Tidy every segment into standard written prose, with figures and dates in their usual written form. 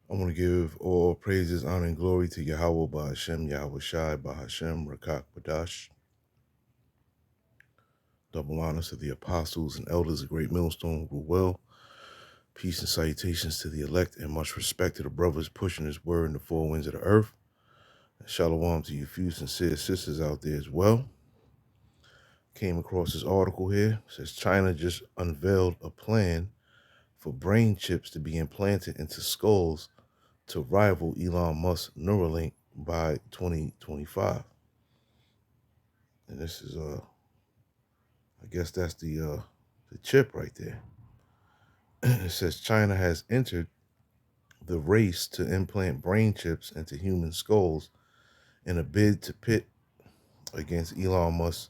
I want to give all praises, honor, and glory to Yahweh Bahashem, Yahweh Shai, Bahashem, Rakak Badash. Double honors to the apostles and elders of Great Millstone who rule well. Peace and salutations to the elect, and much respect to the brothers pushing this word in the four winds of the earth. And shalom to you few sincere sisters out there as well. Came across this article here. It says China just unveiled a plan for brain chips to be implanted into skulls to rival Elon Musk's Neuralink by 2025. And this is I guess that's the chip right there. It says China has entered the race to implant brain chips into human skulls in a bid to pit against Elon Musk's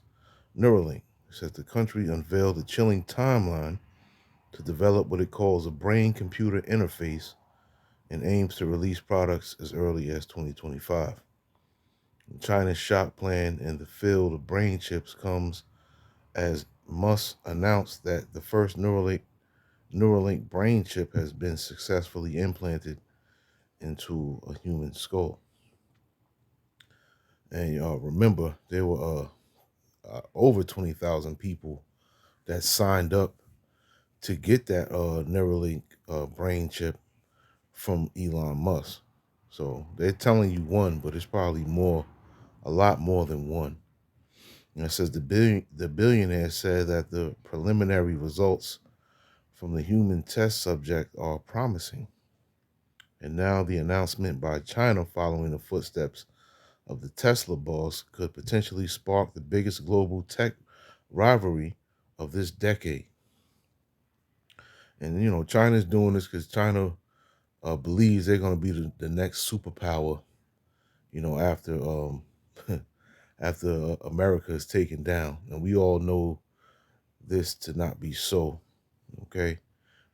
Neuralink. It says the country unveiled a chilling timeline to develop what it calls a brain-computer interface and aims to release products as early as 2025. China's shock plan in the field of brain chips comes as Musk announced that the first Neuralink brain chip has been successfully implanted into a human skull. And remember, there were over 20,000 people that signed up to get that Neuralink brain chip from Elon Musk. So they're telling you one, but it's probably a lot more than one. And it says the billionaire said that the preliminary results from the human test subject are promising. And now the announcement by China following the footsteps of the Tesla boss could potentially spark the biggest global tech rivalry of this decade. And, China's doing this because China believes they're going to be the next superpower, after after America is taken down. And we all know this to not be so, okay?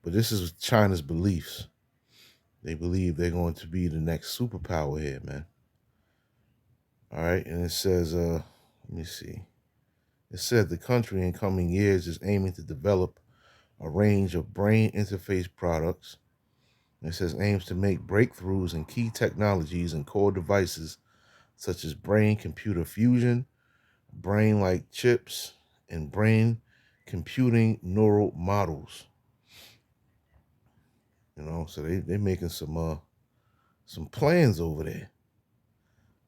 But this is China's beliefs. They believe they're going to be the next superpower here, man. All right, and it says, let me see. It said the country in coming years is aiming to develop a range of brain interface products. It says aims to make breakthroughs in key technologies and core devices such as brain-computer fusion, brain-like chips, and brain computing neural models. So they're making some plans over there.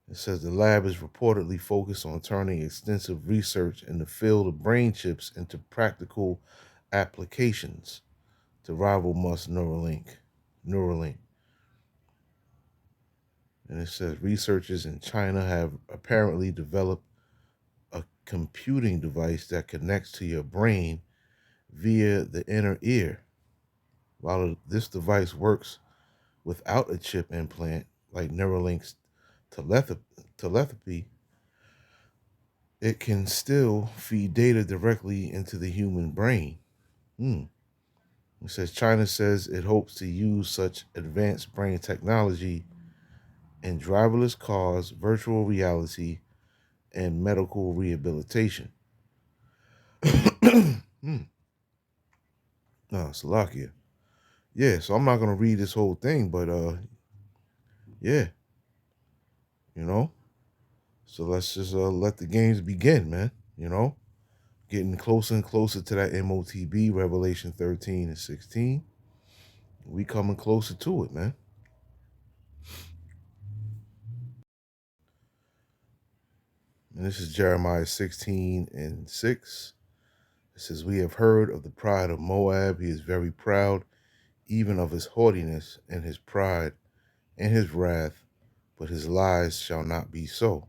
It says the lab is reportedly focused on turning extensive research in the field of brain chips into practical applications to rival Musk's Neuralink. And it says researchers in China have apparently developed a computing device that connects to your brain via the inner ear. While this device works without a chip implant, like Neuralink's telepathy, it can still feed data directly into the human brain. It says China says it hopes to use such advanced brain technology in driverless cars, virtual reality, and medical rehabilitation. Salakia. Yeah, so I'm not gonna read this whole thing, but yeah, you know. So let's just let the games begin, man. Getting closer and closer to that MOTB, Revelation 13 and 16. We coming closer to it, man. And this is Jeremiah 16 and 6. It says, we have heard of the pride of Moab. He is very proud, even of his haughtiness and his pride and his wrath, but his lies shall not be so.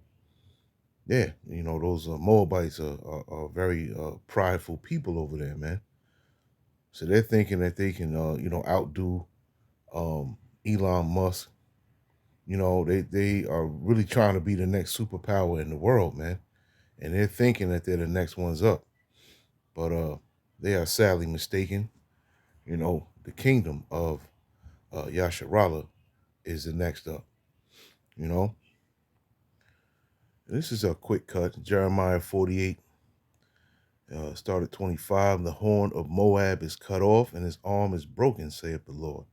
Yeah, those Moabites are very prideful people over there, man. So they're thinking that they can, outdo Elon Musk. They are really trying to be the next superpower in the world, man. And they're thinking that they're the next ones up. But they are sadly mistaken. The kingdom of Yasharallah is the next up. This is a quick cut. Jeremiah 48, start at 25. The horn of Moab is cut off, and his arm is broken, saith the Lord.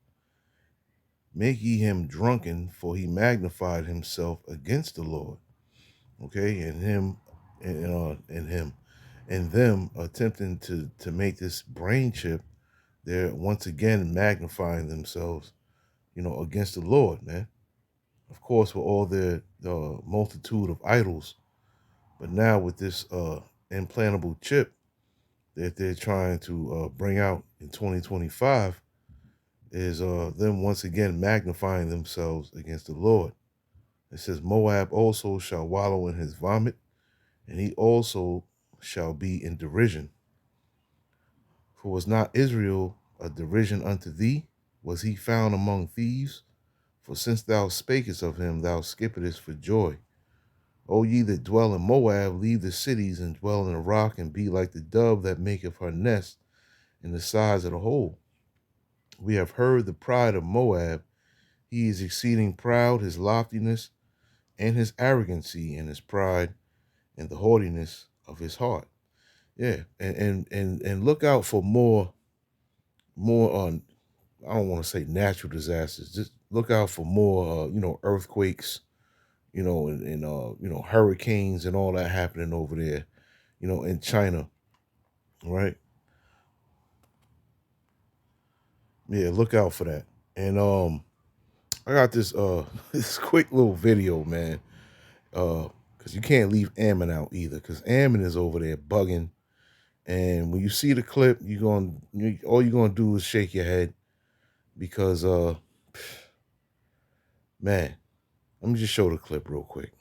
Make ye him drunken, for he magnified himself against the Lord. Okay, and him, and him, and them attempting to make this brain chip, they're once again magnifying themselves, against the Lord, man. Of course, with all their multitude of idols, but now with this implantable chip that they're trying to bring out in 2025 is them once again magnifying themselves against the Lord. It says, Moab also shall wallow in his vomit, and he also shall be in derision. For was not Israel a derision unto thee? Was he found among thieves? For since thou spakest of him, thou skippedest for joy. O ye that dwell in Moab, leave the cities and dwell in a rock, and be like the dove that maketh her nest in the sides of the hole. We have heard the pride of Moab. He is exceeding proud, his loftiness, and his arrogancy, and his pride, and the haughtiness of his heart. Yeah, and look out for more on. I don't want to say natural disasters. Just look out for more, earthquakes, and hurricanes and all that happening over there, in China, right? Yeah, look out for that. And I got this this quick little video, man. Because you can't leave Ammon out either, because Ammon is over there bugging. And when you see the clip, all you're gonna do is shake your head because man, let me just show the clip real quick.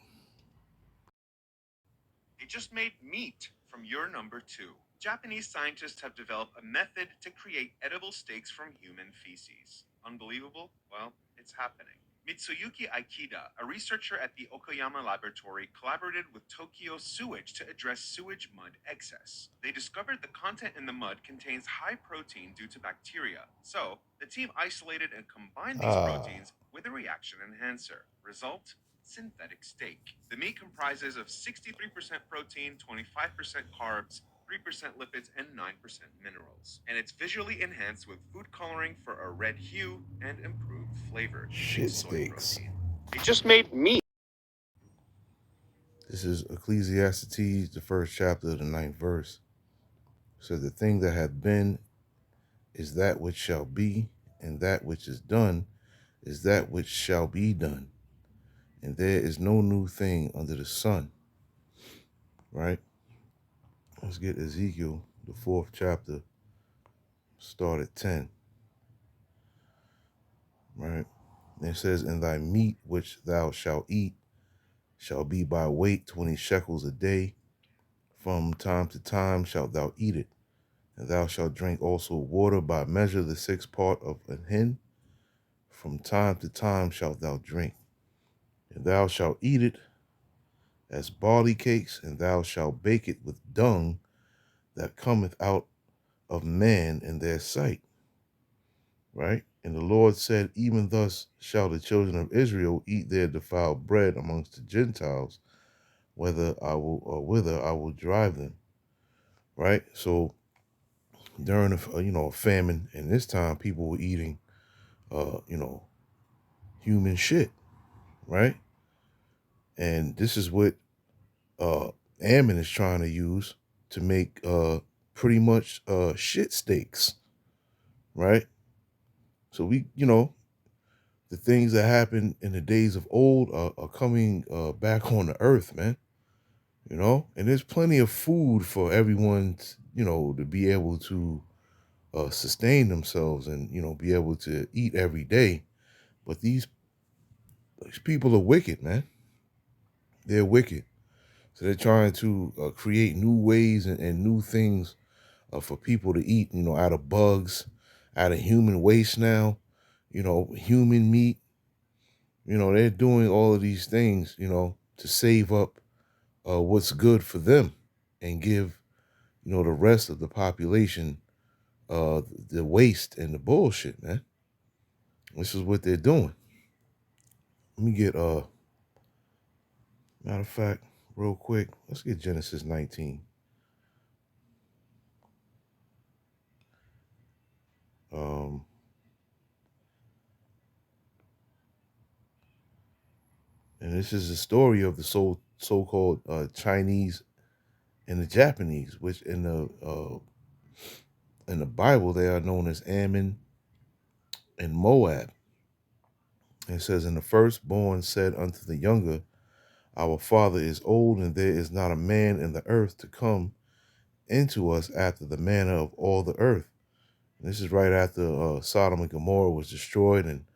They just made meat from your number two. Japanese scientists have developed a method to create edible steaks from human feces. Unbelievable? Well, it's happening. Mitsuyuki Aikida, a researcher at the Okayama laboratory, collaborated with Tokyo Sewage to address sewage mud excess. They discovered the content in the mud contains high protein due to bacteria. So, the team isolated and combined these proteins with a reaction enhancer. Result? Synthetic steak. The meat comprises of 63% protein, 25% carbs, 3% lipids, and 9% minerals. And it's visually enhanced with food coloring for a red hue and improved flavor. Shit steaks. They just made meat. This is Ecclesiastes, the first chapter of the 9th verse. So the thing that hath been is that which shall be, and that which is done is that which shall be done. And there is no new thing under the sun. Right? Let's get Ezekiel, the 4th chapter, start at 10. Right? And it says, and thy meat which thou shalt eat shall be by weight 20 shekels a day. From time to time shalt thou eat it. And thou shalt drink also water by measure the 6th part of an hin. From time to time shalt thou drink. And thou shalt eat it as barley cakes, and thou shalt bake it with dung that cometh out of man in their sight. Right? And the Lord said, even thus shall the children of Israel eat their defiled bread amongst the Gentiles, whether I will or whither I will drive them. Right? So during a famine, and this time people were eating human shit, right? And this is what Ammon is trying to use to make pretty much shit steaks, right? So the things that happened in the days of old are coming back on the earth, man. And there's plenty of food for everyone, to be able to sustain themselves and, be able to eat every day. But these people are wicked, man. They're wicked. So they're trying to create new ways and new things for people to eat, out of bugs, out of human waste now, human meat. They're doing all of these things, to save up what's good for them and give, the rest of the population the waste and the bullshit, man. This is what they're doing. Let me get, matter of fact, real quick, let's get Genesis 19. Um, And this is the story of the so-called Chinese and the Japanese, which in the Bible they are known as Ammon and Moab. It says, "And the firstborn said unto the younger, Our father is old, and there is not a man in the earth to come into us after the manner of all the earth." And this is right after Sodom and Gomorrah was destroyed, and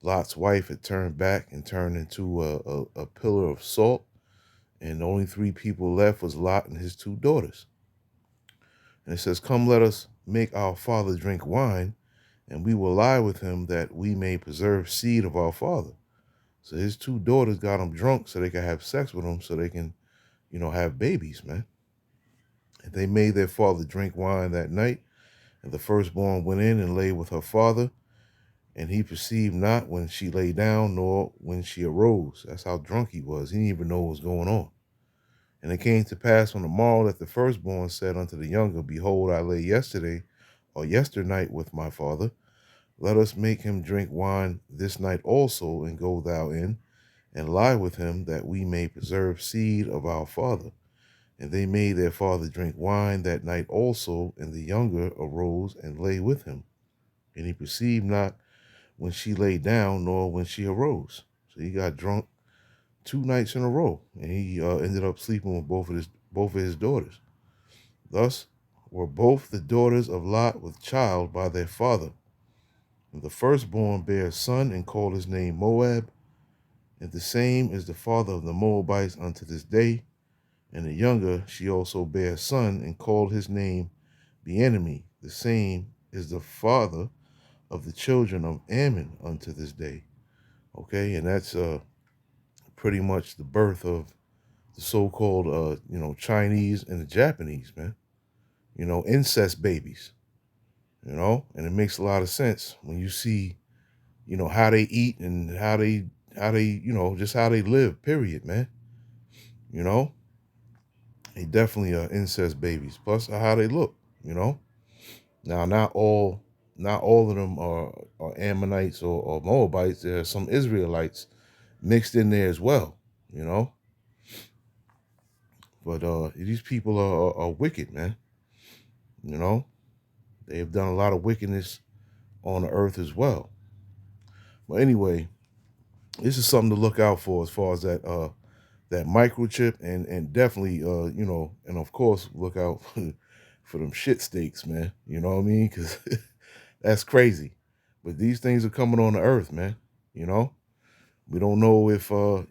Lot's wife had turned back and turned into a pillar of salt. And the only three people left was Lot and his two daughters. And it says, "Come, let us make our father drink wine, and we will lie with him that we may preserve seed of our father." So his two daughters got him drunk so they could have sex with him so they can, have babies, man. And they made their father drink wine that night. And the firstborn went in and lay with her father. And he perceived not when she lay down, nor when she arose. That's how drunk he was. He didn't even know what was going on. And it came to pass on the morrow that the firstborn said unto the younger, Behold, I lay yesterday or yesternight with my father. Let us make him drink wine this night also, and go thou in, and lie with him, that we may preserve seed of our father. And they made their father drink wine that night also, and the younger arose and lay with him. And he perceived not when she lay down, nor when she arose. So he got drunk 2 nights in a row, and he ended up sleeping with both of his daughters. Thus were both the daughters of Lot with child by their father. And the firstborn bare a son, and called his name Moab, and the same is the father of the Moabites unto this day. And the younger she also bare a son, and called his name Bienemy. The same is the father of the children of Ammon unto this day. Okay, and that's pretty much the birth of the so-called Chinese and the Japanese, man. Incest babies. And it makes a lot of sense when you see, how they eat and how they just how they live, period, man. You know, they definitely are incest babies. Plus how they look, you know. Now, not all of them are Ammonites or Moabites. There are some Israelites mixed in there as well, you know. But these people are wicked, man. You know, they have done a lot of wickedness on the earth as well. But anyway, this is something to look out for as far as that microchip, and definitely and of course look out for them shit steaks, man. You know what I mean? Because that's crazy. But these things are coming on the earth, man. You know, we don't know if the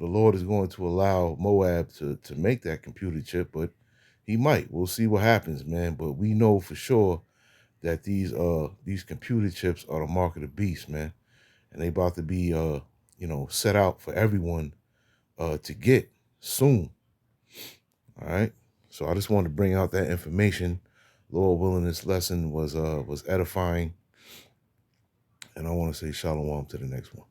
Lord is going to allow Moab to make that computer chip, but he might. We'll see what happens, man. But we know for sure that these computer chips are the mark of the beast, man, and they about to be set out for everyone to get soon. All right. So I just wanted to bring out that information. Lord willing, this lesson was edifying, and I want to say shalom to the next one.